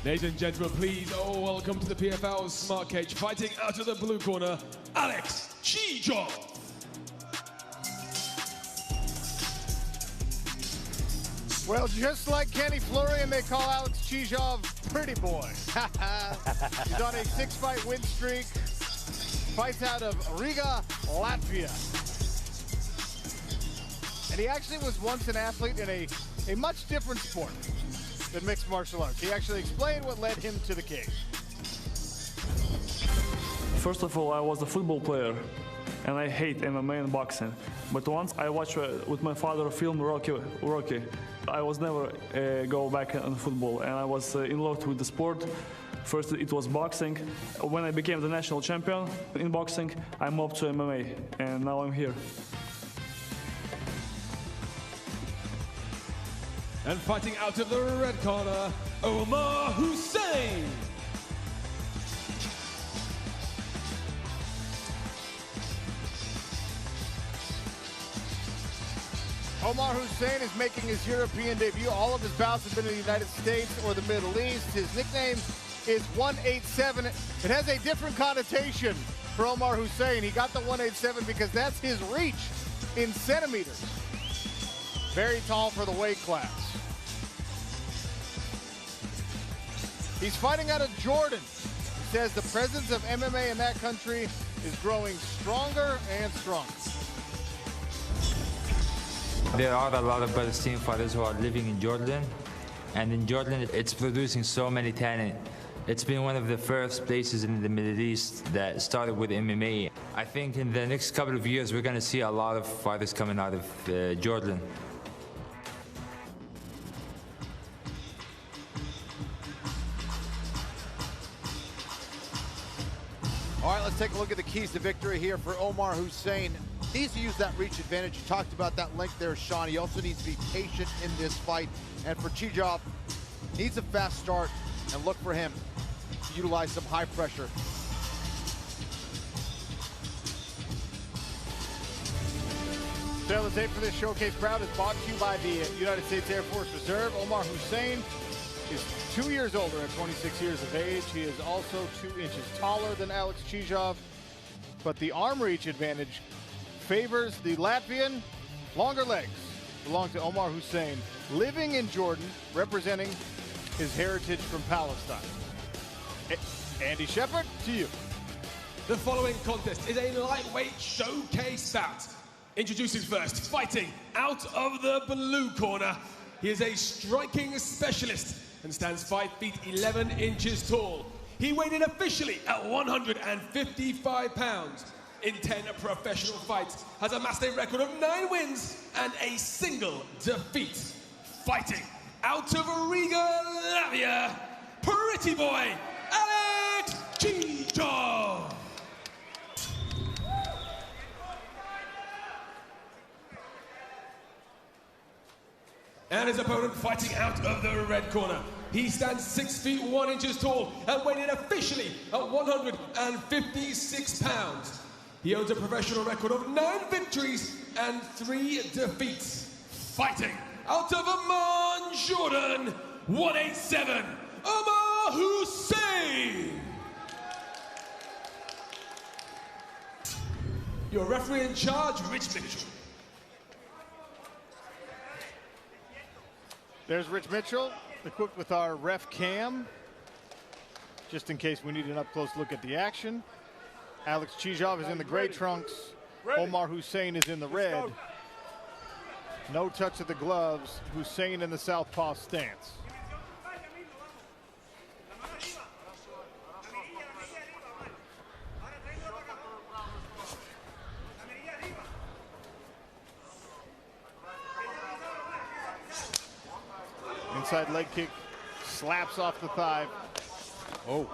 Ladies and gentlemen, please, welcome to the PFL Smart Cage. Fighting out of the blue corner, Alex Chizov. Well, just like Kenny Florian, they call Alex Chizov Pretty Boy. He's on a 6-fight win streak. Fights out of Riga, Latvia. And he actually was once an athlete in a much different sport than mixed martial arts. He actually explained what led him to the cage. First of all, I was a football player, and I hate MMA and boxing. But once I watched with my father a film Rocky. I was never go back on football, and I was in love with the sport. First it was boxing. When I became the national champion in boxing, I moved to MMA, and now I'm here. And fighting out of the red corner, Omar Hussein. Omar Hussein is making his European debut. All of his bouts have been in the United States or the Middle East. His nickname is 187. It has a different connotation for Omar Hussein. He got the 187 because that's his reach in centimeters. Very tall for the weight class. He's fighting out of Jordan. He says the presence of MMA in that country is growing stronger and stronger. There are a lot of Palestinian fighters who are living in Jordan, and in Jordan it's producing so many talent. It's been one of the first places in the Middle East that started with MMA. I think in the next couple of years we're going to see a lot of fighters coming out of Jordan. All right, let's take a look at the keys to victory here for Omar Hussein. Needs to use that reach advantage. You talked about that length there, Sean. He also needs to be patient in this fight. And for Chizov, needs a fast start, and look for him to utilize some high pressure. So the tape for this showcase crowd is brought to you by the United States Air Force Reserve. Omar Hussein is 2 years older at 26 years of age. He is also 2 inches taller than Alex Chizov, but the arm reach advantage favors the Latvian. Longer legs belong to Omar Hussein, living in Jordan, representing his heritage from Palestine. Andy Shepard, to you. The following contest is a lightweight showcase bout. Introducing first, fighting out of the blue corner. He is a striking specialist and stands 5 feet 11 inches tall. He weighed in officially at 155 pounds. In 10 professional fights, has amassed a record of 9 wins and a single defeat. Fighting out of Riga, Latvia, Pretty Boy, Alex Chizov. And his opponent fighting out of the red corner. He stands 6 feet 1 inches tall and weighed in officially at 156 pounds. He owns a professional record of 9 victories and 3 defeats. Fighting out of Amman, Jordan, 187, Omar Hussein. Your referee in charge, Rich Mitchell. There's Rich Mitchell, equipped with our ref cam, just in case we need an up-close look at the action. Alex Chizov is in the gray trunks. Omar Hussein is in the red. No touch of the gloves. Hussein in the southpaw stance. Inside leg kick, slaps off the thigh. Oh.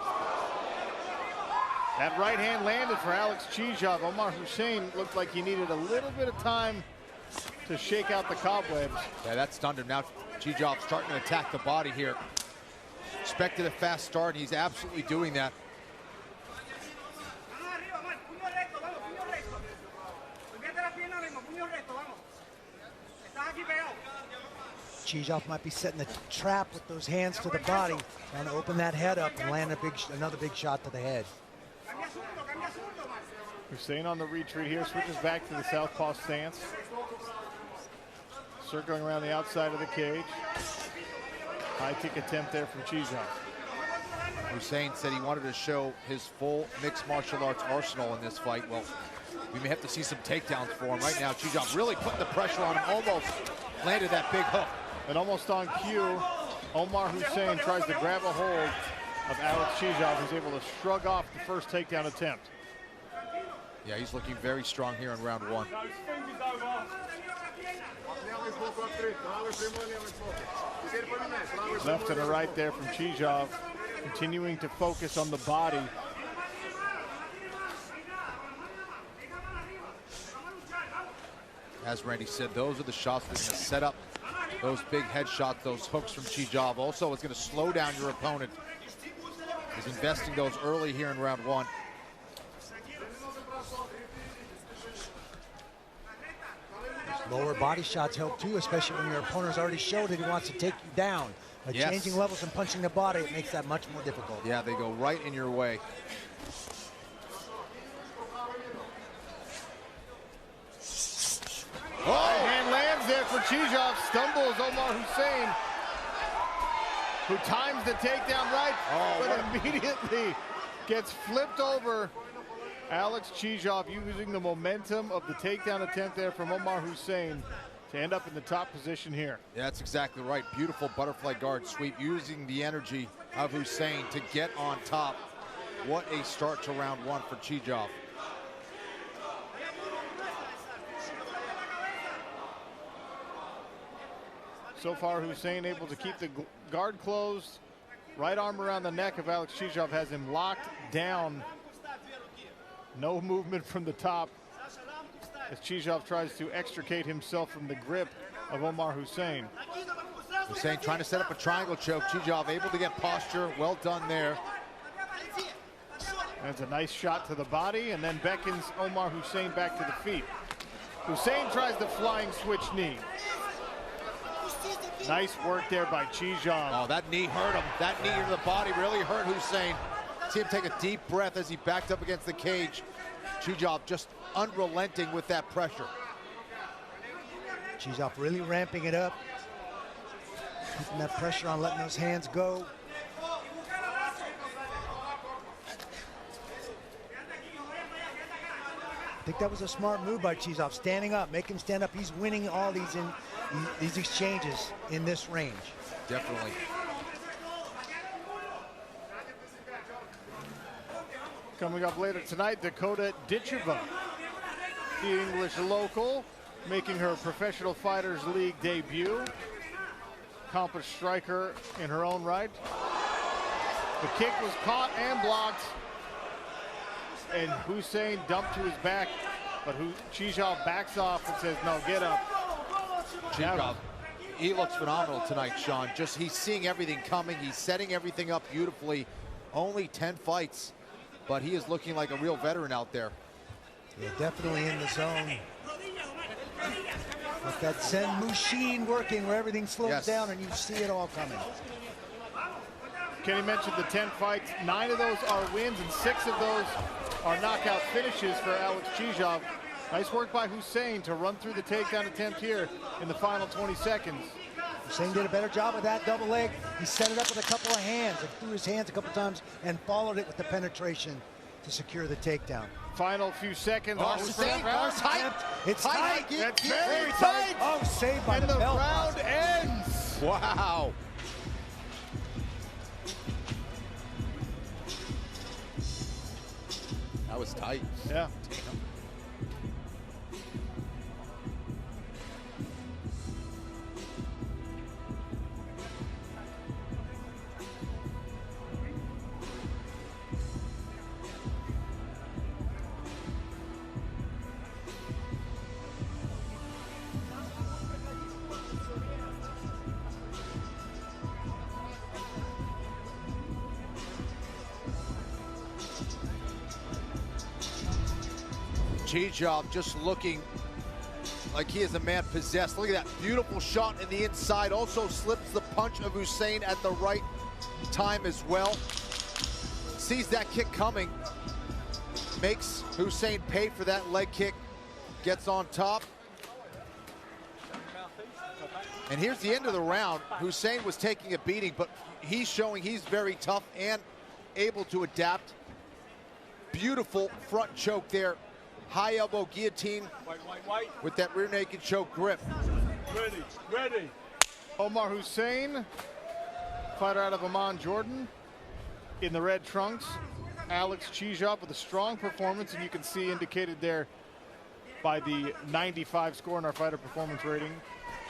That right hand landed for Alex Chizov. Omar Hussein looked like he needed a little bit of time to shake out the cobwebs. Yeah, that stunned him. Now Chizov starting to attack the body here. Expected a fast start, and he's absolutely doing that. Chizov might be setting the trap with those hands to the body, trying to open that head up and land another big shot to the head. Hussein on the retreat here, switches back to the southpaw stance. Circling around the outside of the cage. High kick attempt there from Chizov. Hussein said he wanted to show his full mixed martial arts arsenal in this fight. Well, we may have to see some takedowns for him. Right now, Chizov really putting the pressure on him, almost landed that big hook. And almost on cue, Omar Hussein tries to grab a hold of Alex Chizov, who's able to shrug off the first takedown attempt. Yeah, he's looking very strong here in round one. Left and a right there from Chizov, continuing to focus on the body. As Randy said, those are the shots that are going to set up those big head shots, those hooks from Chizov. Also, it's going to slow down your opponent. He's investing those early here in round one. Lower body shots help too, especially when your opponent's already showed that he wants to take you down. By changing levels and punching the body, it makes that much more difficult. Yeah, they go right in your way. Oh, hand lands there for Chizov, stumbles Omar Hussein, who times the takedown right, but immediately gets flipped over. Alex Chizov using the momentum of the takedown attempt there from Omar Hussein to end up in the top position here. Yeah, that's exactly right. Beautiful butterfly guard sweep, using the energy of Hussein to get on top. What a start to round one for Chizov. So far, Hussein able to keep the guard closed. Right arm around the neck of Alex Chizov has him locked down. No movement from the top as Chizov tries to extricate himself from the grip of Omar Hussein. Hussein trying to set up a triangle choke. Chizov able to get posture. Well done there. That's a nice shot to the body and then beckons Omar Hussein back to the feet. Hussein tries the flying switch knee. Nice work there by Chizov. Oh, that knee hurt him. That knee to the body really hurt Hussein. See him take a deep breath as he backed up against the cage. Chizov just unrelenting with that pressure. Chizov really ramping it up. Keeping that pressure on, letting those hands go. I think that was a smart move by Chizov, standing up, make him stand up. He's winning all these exchanges in this range. Definitely. Coming up later tonight, Dakota Ditcheva, the English local, making her Professional Fighters League debut. Accomplished striker in her own right. The kick was caught and blocked, and Hussein dumped to his back, but Chizov backs off and says, no, get up. Chizov, he looks phenomenal tonight, Sean. Just, he's seeing everything coming. He's setting everything up beautifully. Only 10 fights. But he is looking like a real veteran out there. Yeah, definitely in the zone. With that Zen machine working where everything slows down and you see it all coming. Kenny mentioned the 10 fights. 9 of those are wins and 6 of those are knockout finishes for Alex Chizov. Nice work by Hussein to run through the takedown attempt here in the final 20 seconds. Hussein did a better job with that double leg. He set it up with a couple of hands and threw his hands a couple times and followed it with the penetration to secure the takedown. Final few seconds. Oh, Hussein, tight. It's tight. That's very tight. Oh, saved by the belt. And the round ends. Wow. That was tight. Yeah. Chizov just looking like he is a man possessed. Look at that beautiful shot in the inside. Also slips the punch of Hussein at the right time as well. Sees that kick coming. Makes Hussein pay for that leg kick. Gets on top. And here's the end of the round. Hussein was taking a beating, but he's showing he's very tough and able to adapt. Beautiful front choke there. High elbow guillotine with that rear naked choke grip. Ready. Omar Hussein, fighter out of Amman, Jordan, in the red trunks. Alex Chizov with a strong performance, and you can see indicated there by the 95 score in our fighter performance rating.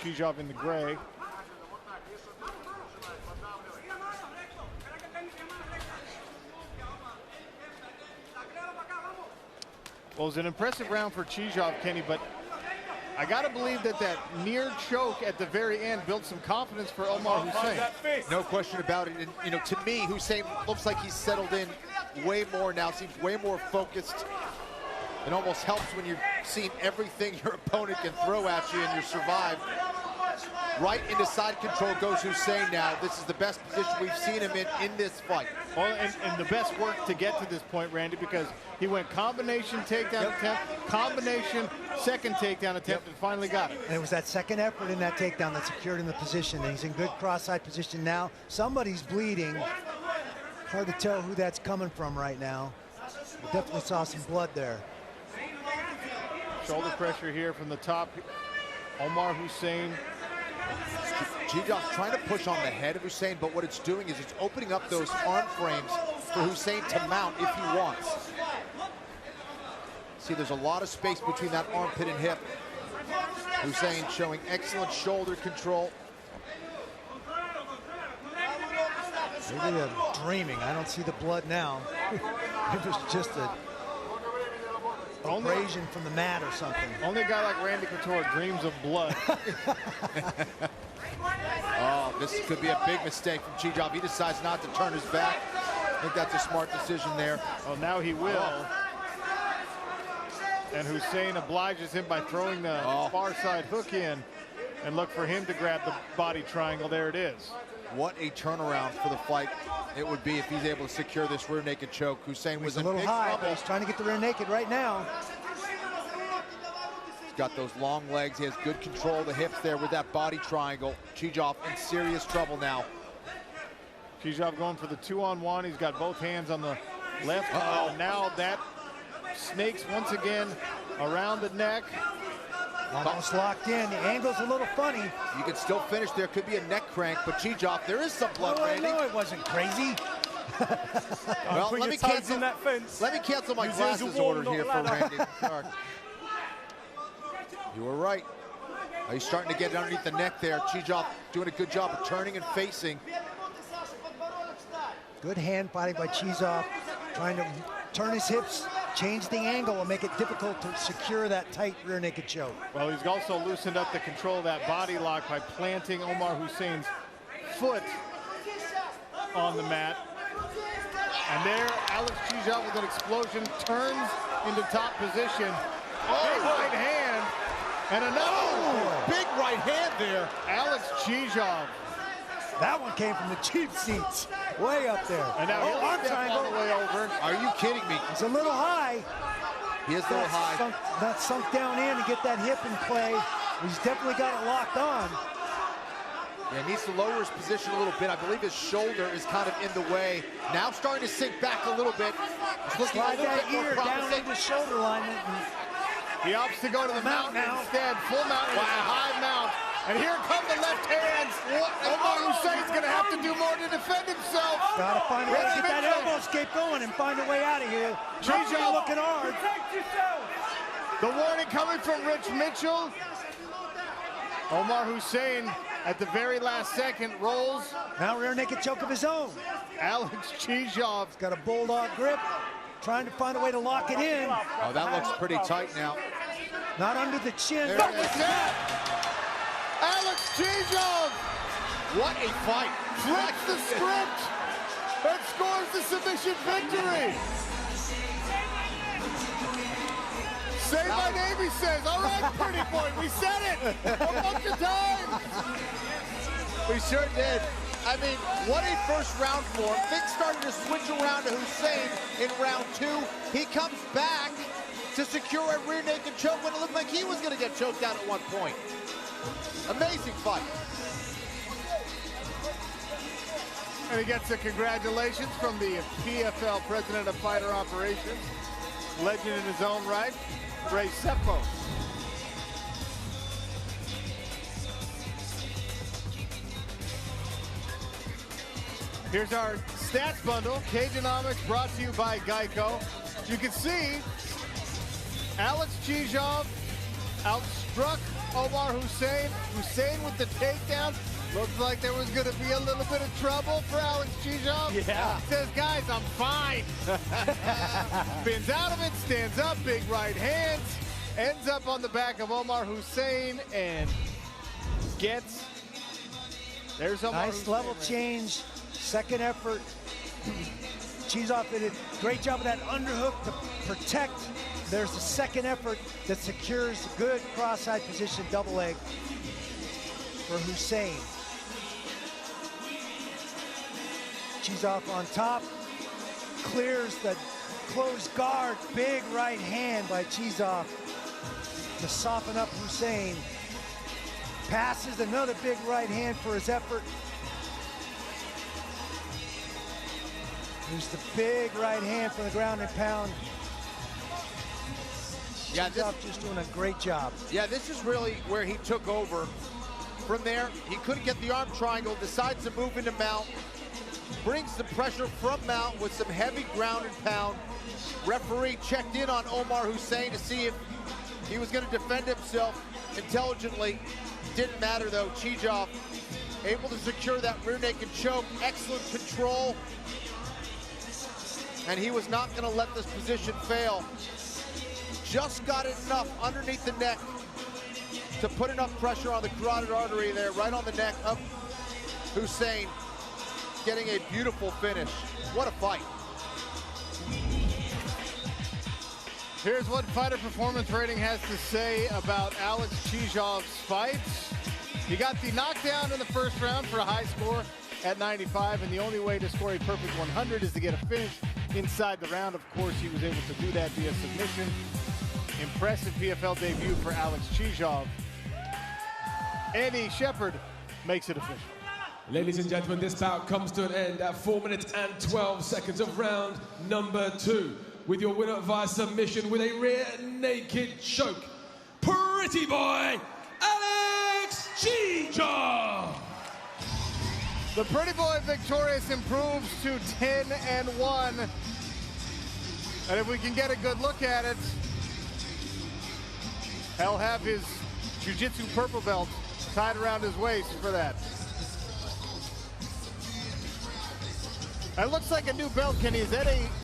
Chizov in the gray. Well, it was an impressive round for Chizov, Kenny, but I gotta believe that that near choke at the very end built some confidence for Omar Hussein. No question about it. And, you know, to me, Hussein looks like he's settled in way more now, seems way more focused. It almost helps when you've seen everything your opponent can throw at you and you survive. Right into side control goes Hussein now. This is the best position we've seen him in this fight. Well, and the best work to get to this point, Randy, because he went combination takedown attempt, combination second takedown attempt, and finally got it. And it was that second effort in that takedown that secured him the position. And he's in good cross-side position now. Somebody's bleeding. Hard to tell who that's coming from right now. We definitely saw some blood there. Shoulder pressure here from the top. Omar Hussein. Chizov trying to push on the head of Hussein, but what it's doing is it's opening up those arm frames for Hussein to mount if he wants. See, there's a lot of space between that armpit and hip. Hussein showing excellent shoulder control. Maybe they're dreaming. I don't see the blood now. It was just a abrasion from the mat or something. Only a guy like Randy Couture dreams of blood. Oh, this could be a big mistake from Chizov. He decides not to turn his back. I think that's a smart decision there. Oh, now he will. And Hussein obliges him by throwing the far side hook in. And look for him to grab the body triangle. There it is. What a turnaround for the fight it would be if he's able to secure this rear naked choke. Hussein was a in little big high, trouble. but he's trying to get the rear naked right now. He's got those long legs. He has good control of the hips there with that body triangle. Chizov in serious trouble now. Chizov going for the 2-on-1. He's got both hands on the left. Now that snakes once again around the neck. Almost locked in. The angle's a little funny. You could still finish. There could be a neck crank, but Chizov, there is some blood, Randy. No, it wasn't crazy. Well, let me cancel my glasses order here for Randy. You were right. He's starting to get it underneath the neck there. Chizov doing a good job of turning and facing. Good hand fighting by Chizov, trying to turn his hips, change the angle, and make it difficult to secure that tight rear naked choke. Well, he's also loosened up the control of that body lock by planting Omar Hussein's foot on the mat. And there, Alex Chizov with an explosion turns into top position. Big right hand, and another big right hand there. Alex Chizov. That one came from the cheap seats, way up there. And now he'll arm step triangle. all the way over. Are you kidding me? It's a little high. He is a little high. Not sunk down in to get that hip in play. He's definitely got it locked on. Yeah, he needs to lower his position a little bit. I believe his shoulder is kind of in the way. Now starting to sink back a little bit. He's looking Slide a little that bit more ear down promising. into shoulder alignment. He opts to go to the mount now. instead. Full mount with a high mount. And here come the left hands. Omar Hussein's going to have to do more to defend himself. Got to find a way to get that elbow escape going and find a way out of here. Chizov looking hard. The warning coming from Rich Mitchell. Omar Hussein at the very last second rolls. Now rear naked choke of his own. Alex Chizov got a bulldog grip, trying to find a way to lock it in. Oh, that looks pretty tight now. Not under the chin. There it is. Alex Chizov. What a fight. Flips the script and scores the submission victory. Say my name, he says. All right, pretty boy, we said it a bunch of times. We sure did. I mean, what a first round for him. Things started to switch around to Hussein in round 2. He comes back to secure a rear naked choke when it looked like he was going to get choked out at one point. Amazing fight. And he gets a congratulations from the PFL President of Fighter Operations, legend in his own right, Ray Seppo. Here's our stats bundle, Cageonomics, brought to you by Geico. You can see Alex Chizov outstruck Omar Hussein. Hussein with the takedown. Looked like there was going to be a little bit of trouble for Alex Chizov. Yeah. Says, guys, I'm fine. Spins out of it, stands up, big right hands, ends up on the back of Omar Hussein and gets. There's Omar Nice Hussein level right change, second effort. Chizov did a great job of that underhook to protect. There's the second effort that secures a good cross-side position, double leg for Hussein. Chizov on top, clears the closed guard, big right hand by Chizov to soften up Hussein. Passes another big right hand for his effort. Here's the big right hand from the ground and pound. Yeah, Chizov just doing a great job. Yeah, this is really where he took over. From there, he couldn't get the arm triangle, decides to move into mount, brings the pressure from mount with some heavy ground and pound. Referee checked in on Omar Hussein to see if he was going to defend himself intelligently. Didn't matter though. Chizov able to secure that rear naked choke, excellent control, and he was not going to let this position fail. Just got it enough underneath the neck to put enough pressure on the carotid artery there, right on the neck of Hussein, getting a beautiful finish. What a fight. Here's what Fighter Performance Rating has to say about Alex Chizov's fights. He got the knockdown in the first round for a high score at 95, and the only way to score a perfect 100 is to get a finish inside the round. Of course, he was able to do that via submission. Impressive PFL debut for Alex Chizov. Eddie Shepard makes it official. Ladies and gentlemen, this bout comes to an end at 4 minutes and 12 seconds of round number 2. With your winner via submission with a rear naked choke, Pretty Boy, Alex Chizov. The Pretty Boy victorious improves to 10-1. And if we can get a good look at it, he'll have his jiu-jitsu purple belt tied around his waist for that. It looks like a new belt, Kenny. Is that a